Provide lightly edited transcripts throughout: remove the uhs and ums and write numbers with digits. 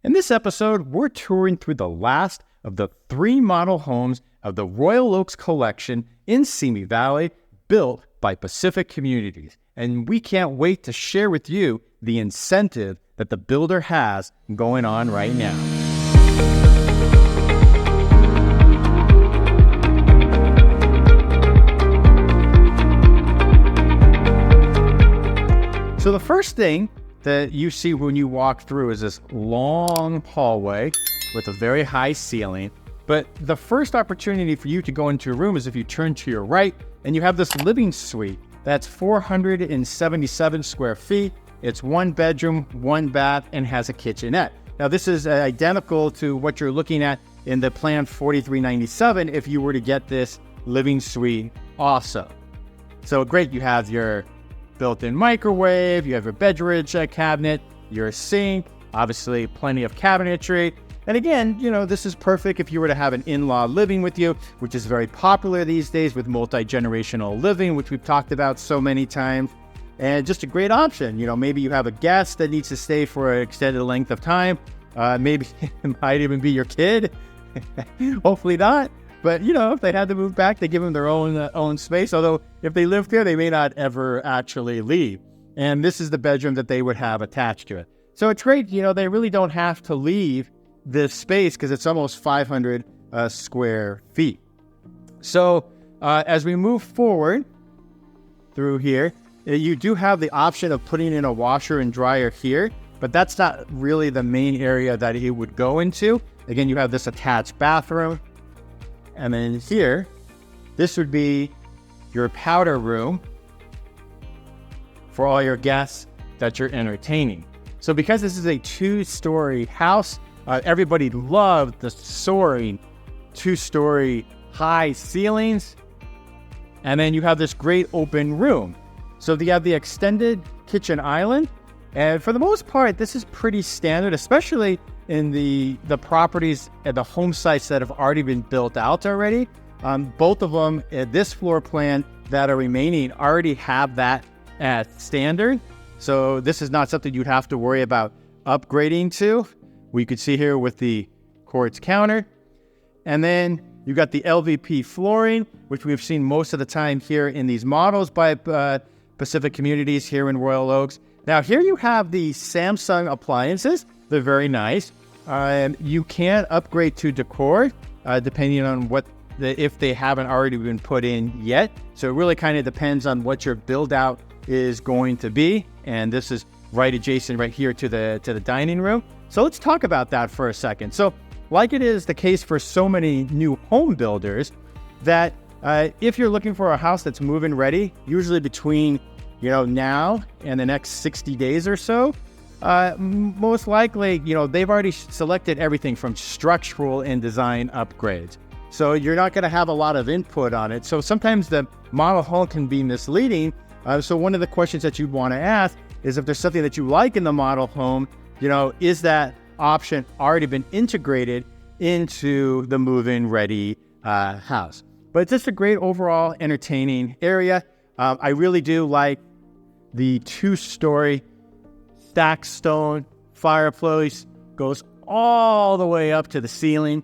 In this episode, we're touring through the last of the 3 model homes of the Royal Oaks collection in Simi Valley, built by Pacific Communities. And we can't wait to share with you the incentive that the builder has going on right now. So the first thing that you see when you walk through is this long hallway with a very high ceiling. But the first opportunity for you to go into a room is if you turn to your right and you have this living suite that's 477 square feet. It's 1 bedroom, 1 bath, and has a kitchenette. Now this is identical to what you're looking at in the plan 4397 if you were to get this living suite also. So great, you have your built-in microwave, you have your beverage cabinet, your sink, obviously plenty of cabinetry. And again, this is perfect if you were to have an in-law living with you, which is very popular these days with multi-generational living, which we've talked about so many times. And just a great option. Maybe you have a guest that needs to stay for an extended length of time. Maybe it might even be your kid. Hopefully not. But, if they had to move back, they give them their own space. Although if they live there, they may not ever actually leave. And this is the bedroom that they would have attached to it. So it's great. They really don't have to leave this space because it's almost 500 square feet. So as we move forward through here, you do have the option of putting in a washer and dryer here, but that's not really the main area that it would go into. Again, you have this attached bathroom. And then here, this would be your powder room for all your guests that you're entertaining. So because this is a 2-story house, everybody loved the soaring 2-story high ceilings. And then you have this great open room. So you have the extended kitchen island. And for the most part, this is pretty standard, especially in the properties and the home sites that have already been built out already. Both of them at this floor plan that are remaining already have that as standard. So this is not something you'd have to worry about upgrading to. We could see here with the quartz counter. And then you got the LVP flooring, which we've seen most of the time here in these models by Pacific Communities here in Royal Oaks. Now here you have the Samsung appliances. They're very nice. You can upgrade to decor depending on if they haven't already been put in yet. So it really kind of depends on what your build out is going to be. And this is right adjacent right here to the dining room. So let's talk about that for a second. So like it is the case for so many new home builders that if you're looking for a house that's move-in ready, usually between now and the next 60 days or so, most likely, they've already selected everything from structural and design upgrades. So you're not going to have a lot of input on it. So sometimes the model home can be misleading. So one of the questions that you'd want to ask is if there's something that you like in the model home, is that option already been integrated into the move-in ready house? But it's just a great overall entertaining area. I really do like the 2-story stacked stone fireplace, goes all the way up to the ceiling,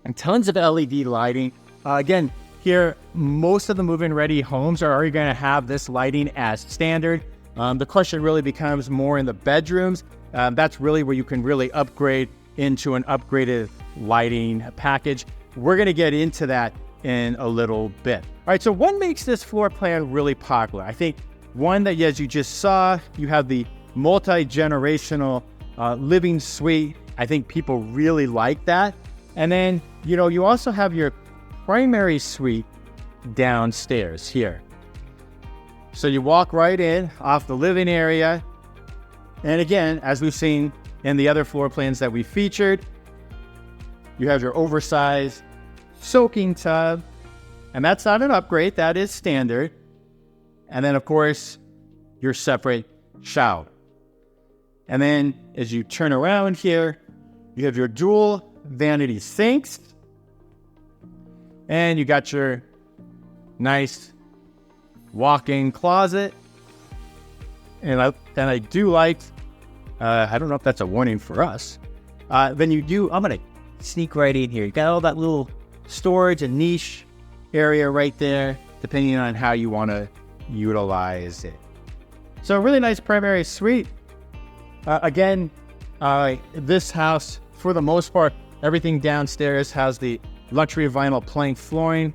and tons of LED lighting. Again, here, most of the move-in ready homes are already going to have this lighting as standard. The question really becomes more in the bedrooms. That's really where you can really upgrade into an upgraded lighting package. We're going to get into that in a little bit. All right, so what makes this floor plan really popular? I think one that, as you just saw, you have the multi-generational living suite. I think people really like that. And then, you also have your primary suite downstairs here. So you walk right in off the living area. And again, as we've seen in the other floor plans that we featured, you have your oversized soaking tub. And that's not an upgrade, that is standard. And then, of course, your separate shower. And then as you turn around here, you have your dual vanity sinks. And you got your nice walk-in closet. And I do like, I don't know if that's a warning for us, then I'm going to sneak right in here. You got all that little storage and niche area right there, depending on how you want to utilize it. So a really nice primary suite. Again, this house, for the most part, everything downstairs has the luxury vinyl plank flooring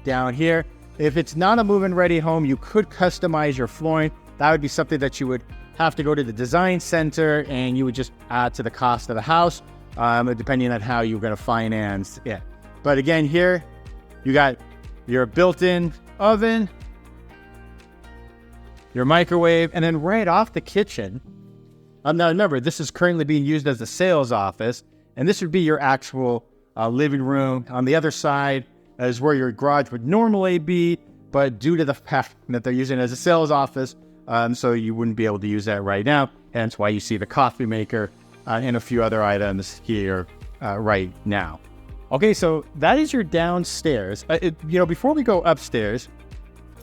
down here. If it's not a move-in ready home, you could customize your flooring. That would be something that you would have to go to the design center and you would just add to the cost of the house, depending on how you're going to finance it. But again, here you got your built-in oven, your microwave, and then right off the kitchen. Now remember, this is currently being used as a sales office, and this would be your actual living room. On the other side is where your garage would normally be, but due to the fact that they're using it as a sales office, so you wouldn't be able to use that right now. Hence why you see the coffee maker and a few other items here right now. Okay, so that is your downstairs. Before we go upstairs,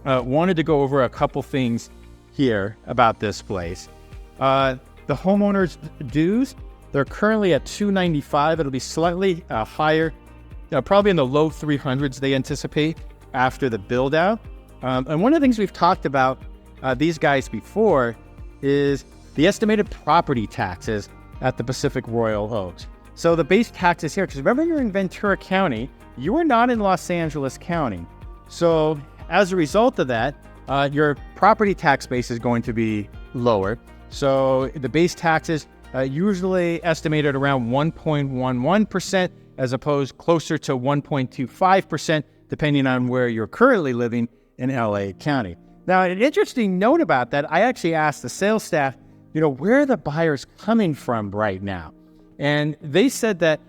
wanted to go over a couple things here about this place. The homeowner's dues, they're currently at $295. It'll be slightly higher, probably in the low 300s they anticipate after the build out. And one of the things we've talked about these guys before is the estimated property taxes at the Pacific Royal Oaks. So the base taxes here, because remember you're in Ventura County, you are not in Los Angeles County. So as a result of that, your property tax base is going to be lower. So the base taxes usually estimated around 1.11% as opposed closer to 1.25%, depending on where you're currently living in LA County. Now, an interesting note about that, I actually asked the sales staff, where are the buyers coming from right now? And they said that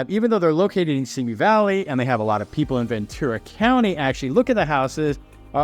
even though they're located in Simi Valley and they have a lot of people in Ventura County actually look at the houses,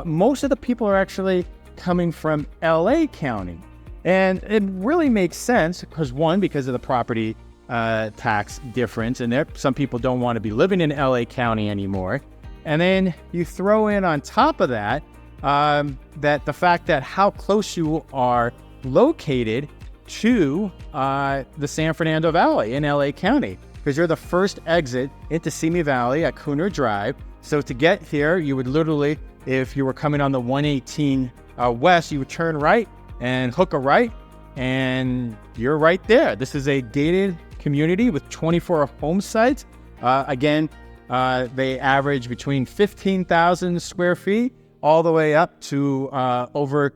most of the people are actually coming from LA County. And it really makes sense because of the property tax difference, and some people don't want to be living in LA County anymore. And then you throw in on top of that, that the fact that how close you are located to the San Fernando Valley in LA County, because you're the first exit into Simi Valley at Cooner Drive. So to get here, you would literally, if you were coming on the 118 west, you would turn right and hook a right, and you're right there. This is a gated community with 24 home sites. Again, they average between 15,000 square feet all the way up to over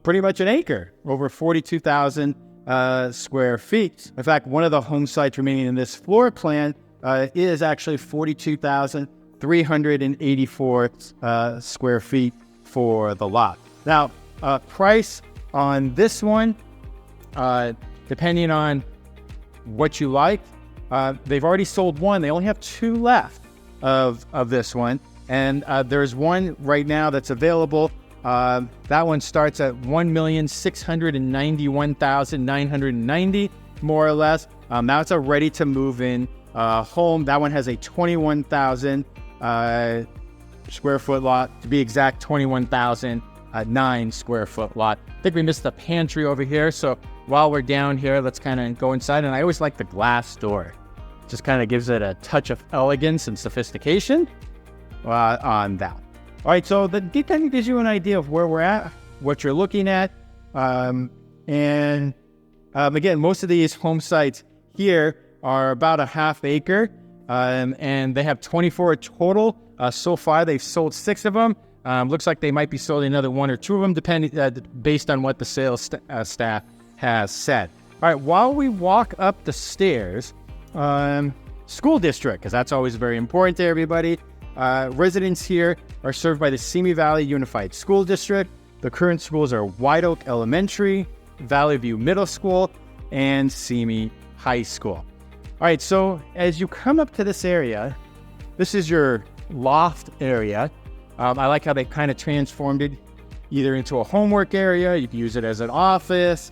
pretty much an acre, over 42,000 square feet. In fact, one of the home sites remaining in this floor plan is actually 42,384 square feet for the lot. Now, price on this one, depending on what you like, they've already sold one. They only have two left of this one. And there's one right now that's available. That one starts at $1,691,990, more or less. Now it's a ready-to-move-in home. That one has a 21,000 square foot lot. To be exact, 21,009 square foot lot. I think we missed the pantry over here. So while we're down here, let's kind of go inside. And I always like the glass door. Just kind of gives it a touch of elegance and sophistication on that. All right, so that kind of gives you an idea of where we're at, what you're looking at. Again, most of these home sites here are about a half acre, and they have 24 total. So far, they've sold 6 of them. Looks like they might be sold another 1 or 2 of them, depending based on what the sales staff has said. All right, while we walk up the stairs, school district, because that's always very important to everybody. Residents here are served by the Simi Valley Unified School District. The current schools are White Oak Elementary, Valley View Middle School, and Simi High School. All right, so as you come up to this area, this is your loft area. I like how they kind of transformed it either into a homework area. You can use it as an office,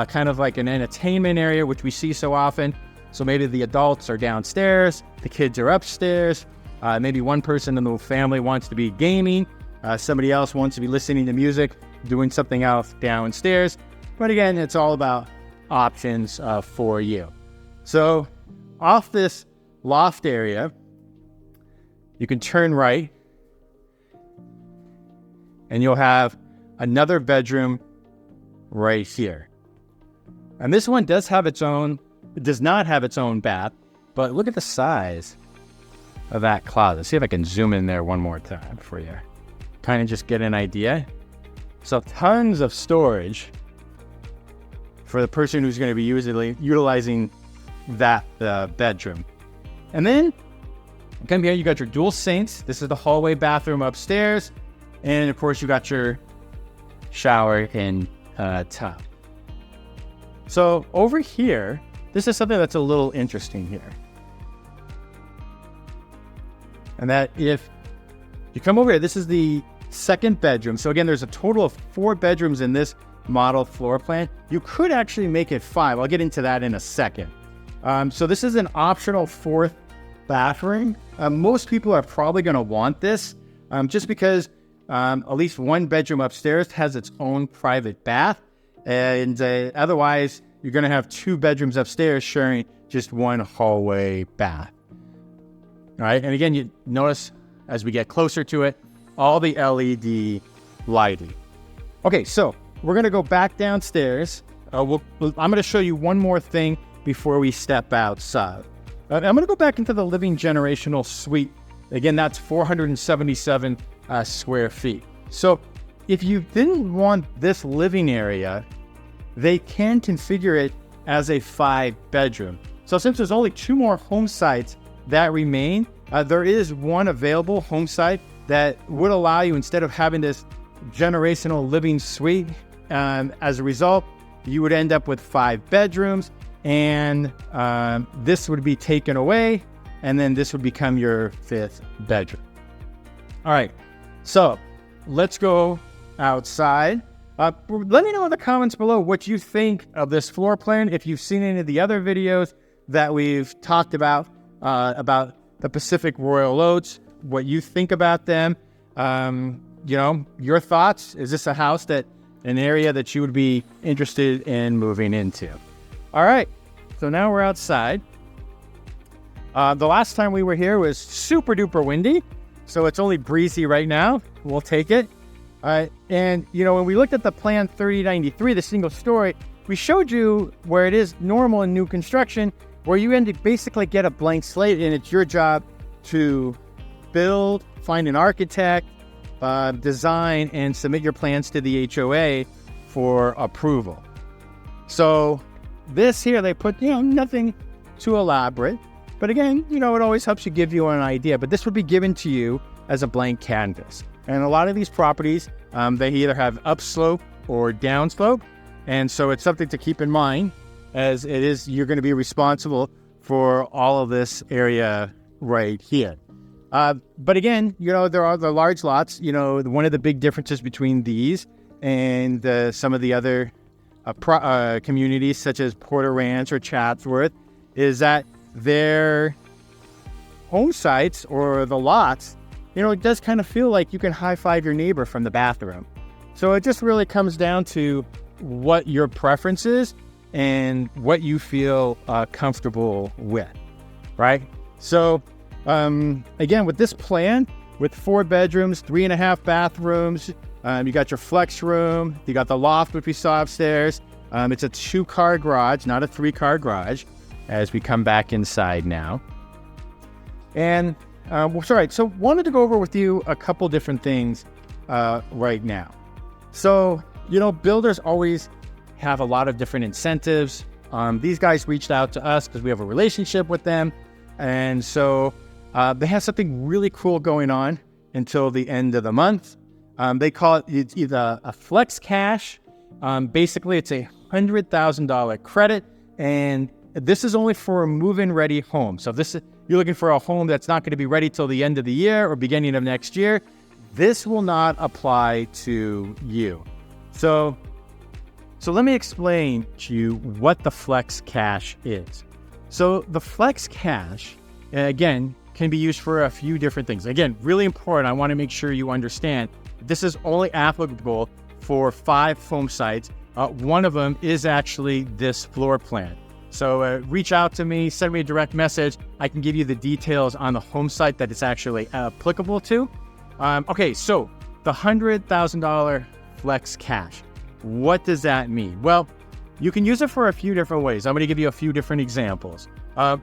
kind of like an entertainment area, which we see so often. So maybe the adults are downstairs, the kids are upstairs. Maybe one person in the family wants to be gaming. Somebody else wants to be listening to music, doing something else downstairs. But again, it's all about options for you. So off this loft area, you can turn right and you'll have another bedroom right here. And this one does not have its own bath, but look at the size of that closet. See if I can zoom in there one more time for you. Kind of just get an idea. So tons of storage for the person who's going to be utilizing that bedroom. And then come here, you got your dual sinks. This is the hallway bathroom upstairs. And of course, you got your shower and tub. So over here, this is something that's a little interesting here. And that if you come over here, this is the second bedroom. So again, there's a total of 4 bedrooms in this model floor plan. You could actually make it 5. I'll get into that in a second. So this is an optional 4th bathroom. Most people are probably going to want this just because at least one bedroom upstairs has its own private bath. And otherwise, you're going to have 2 bedrooms upstairs sharing just one hallway bath. All right. And again, you notice as we get closer to it, all the LED lighting. Okay, so we're going to go back downstairs. I'm going to show you one more thing before we step outside. I'm going to go back into the living generational suite. Again, that's 477 square feet. So if you didn't want this living area, they can configure it as a 5-bedroom. So since there's only 2 more home sites that remain, there is one available home site that would allow you, instead of having this generational living suite, as a result, you would end up with 5 bedrooms, and this would be taken away, and then this would become your 5th bedroom. All right, so let's go outside. Let me know in the comments below what you think of this floor plan. If you've seen any of the other videos that we've talked about the Pacific Royal Oats, what you think about them. Your thoughts. Is this an area that you would be interested in moving into? All right, so now we're outside. The last time we were here was super duper windy, so it's only breezy right now. We'll take it. And when we looked at the plan 3093, the single story, we showed you where it is normal in new construction, where you basically get a blank slate, and it's your job to build, find an architect, design, and submit your plans to the HOA for approval. So this here, they put, nothing too elaborate, but again, it always helps you give you an idea, but this would be given to you as a blank canvas. And a lot of these properties, they either have upslope or downslope. And so it's something to keep in mind, as it is, you're going to be responsible for all of this area right here. But again, there are the large lots. One of the big differences between these and some of the other communities, such as Porter Ranch or Chatsworth, is that their home sites or the lots, it does kind of feel like you can high-five your neighbor from the bathroom. So it just really comes down to what your preference is and what you feel comfortable with, right? So again, with this plan, with 4 bedrooms, 3.5 bathrooms, you got your flex room, you got the loft, which we saw upstairs. It's a 2-car garage, not a 3-car garage, as we come back inside now. And so wanted to go over with you a couple different things right now. So, builders always have a lot of different incentives. These guys reached out to us because we have a relationship with them. And so they have something really cool going on until the end of the month. They call it's either a flex cash. Basically, it's a $100,000 credit. And this is only for a move-in ready home. So if you're looking for a home that's not going to be ready till the end of the year or beginning of next year, this will not apply to you. So let me explain to you what the flex cash is. So the flex cash, again, can be used for a few different things. Again, really important. I want to make sure you understand this is only applicable for 5 home sites. One of them is actually this floor plan. So reach out to me, send me a direct message. I can give you the details on the home site that it's actually applicable to. Okay, so the $100,000 flex cash. What does that mean? Well, you can use it for a few different ways. I'm going to give you a few different examples.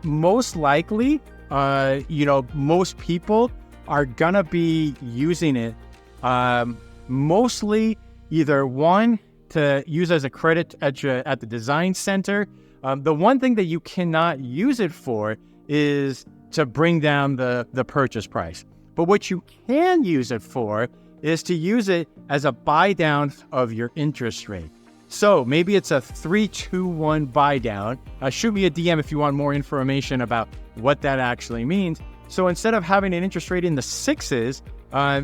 Most likely, most people are going to be using it mostly either one, to use as a credit at the design center. The one thing that you cannot use it for is to bring down the purchase price. But what you can use it for is to use it as a buy down of your interest rate. So maybe it's a 3-2-1 buy down. Shoot me a DM if you want more information about what that actually means. So instead of having an interest rate in the 6s,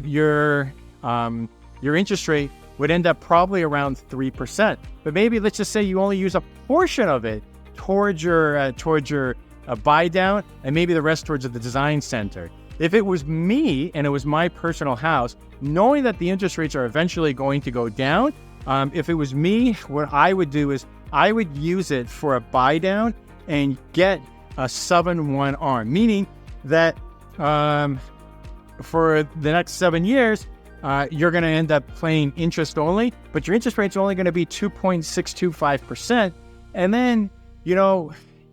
your interest rate would end up probably around 3%. But maybe let's just say you only use a portion of it towards your buy down, and maybe the rest towards the design center. If it was me and it was my personal house, knowing that the interest rates are eventually going to go down, if it was me, what I would do is I would use it for a buy down and get a 7-1 ARM, meaning that for the next 7 years, you're going to end up paying interest only, but your interest rate's only going to be 2.625%. And then,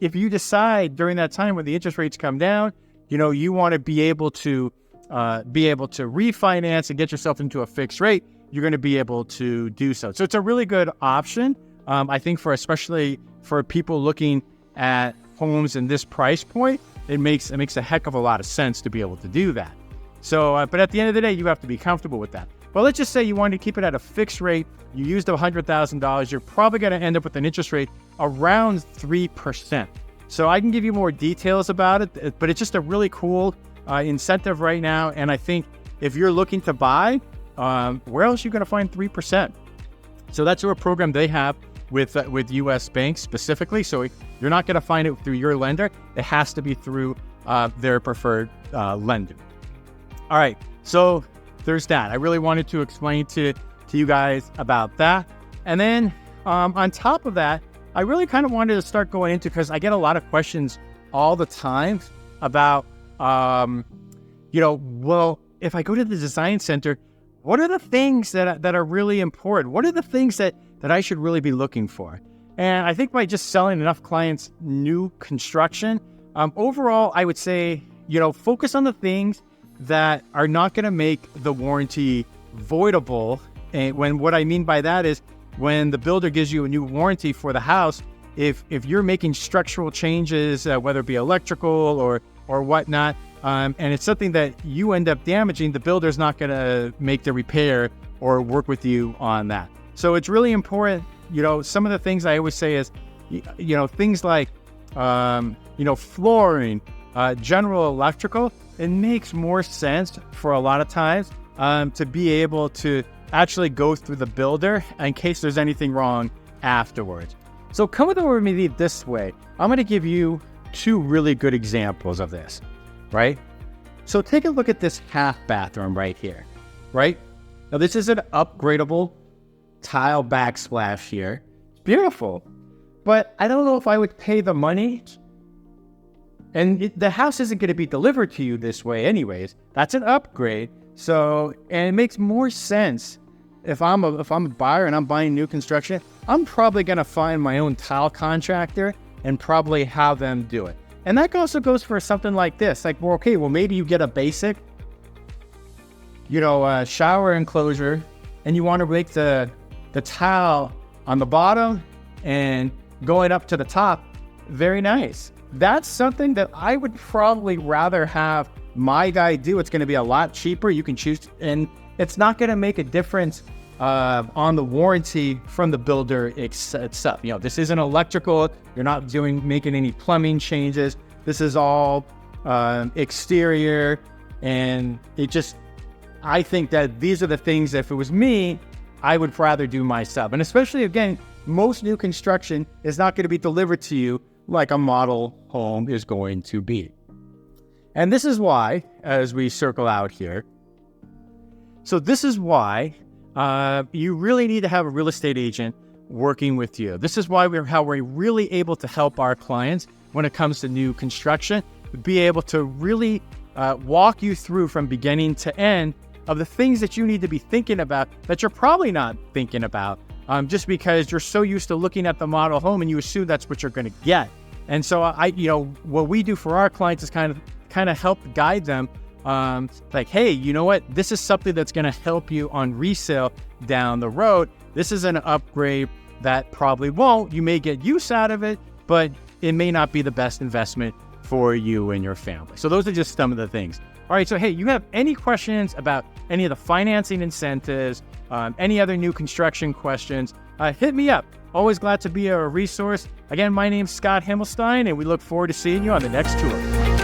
if you decide during that time when the interest rates come down, you want to be able to refinance and get yourself into a fixed rate, you're going to be able to do so. So it's a really good option, I think, especially for people looking at homes in this price point. It makes a heck of a lot of sense to be able to do that. So, but at the end of the day, you have to be comfortable with that. But let's just say you want to keep it at a fixed rate. You used $100,000. You're probably going to end up with an interest rate around 3%. So I can give you more details about it, but it's just a really cool incentive right now. And I think if you're looking to buy, where else are you going to find 3%? So that's a program they have with U.S. banks specifically. So you're not going to find it through your lender. It has to be through their preferred lender. All right, so there's that. I really wanted to explain to you guys about that. And then on top of that, I really kind of wanted to start going into, because I get a lot of questions all the time about, well, if I go to the design center, what are the things that are really important? What are the things that I should really be looking for? And I think by just selling enough clients new construction, overall, I would say, focus on the things that are not going to make the warranty voidable. And what I mean by that is when the builder gives you a new warranty for the house, if you're making structural changes, whether it be electrical or whatnot, and it's something that you end up damaging, the builder's not going to make the repair or work with you on that. So it's really important. Some of the things I always say is, things like, flooring, general electrical. It makes more sense for a lot of times to be able to actually go through the builder in case there's anything wrong afterwards. So come with me this way. I'm going to give you 2 really good examples of this, right? So take a look at this half bathroom right here, right? Now this is an upgradable tile backsplash here. It's beautiful, but I don't know if I would pay the money. And the house isn't going to be delivered to you this way anyways. That's an upgrade. So, and it makes more sense if I'm a buyer and I'm buying new construction, I'm probably going to find my own tile contractor and probably have them do it. And that also goes for something like this. Like, well, okay, maybe you get a basic, shower enclosure, and you want to make the tile on the bottom and going up to the top. Very nice. That's something that I would probably rather have my guy do. It's going to be a lot cheaper. You can choose, and it's not going to make a difference on the warranty from the builder itself. This isn't electrical. You're not making any plumbing changes. This is all exterior, and I think that these are the things that if it was me, I would rather do myself. And especially, again, most new construction is not going to be delivered to you like a model home is going to be. And this is why, as we circle out here, so this is why you really need to have a real estate agent working with you. This is why how we're really able to help our clients when it comes to new construction, be able to really walk you through from beginning to end of the things that you need to be thinking about that you're probably not thinking about, just because you're so used to looking at the model home and you assume that's what you're going to get. And so what we do for our clients is kind of help guide them, like, hey, you know what? This is something that's going to help you on resale down the road. This is an upgrade that probably won't. You may get use out of it, but it may not be the best investment for you and your family. So those are just some of the things. All right, so hey, you have any questions about any of the financing incentives, any other new construction questions, hit me up. Always glad to be a resource. Again, my name's Scott Himelstein, and we look forward to seeing you on the next tour.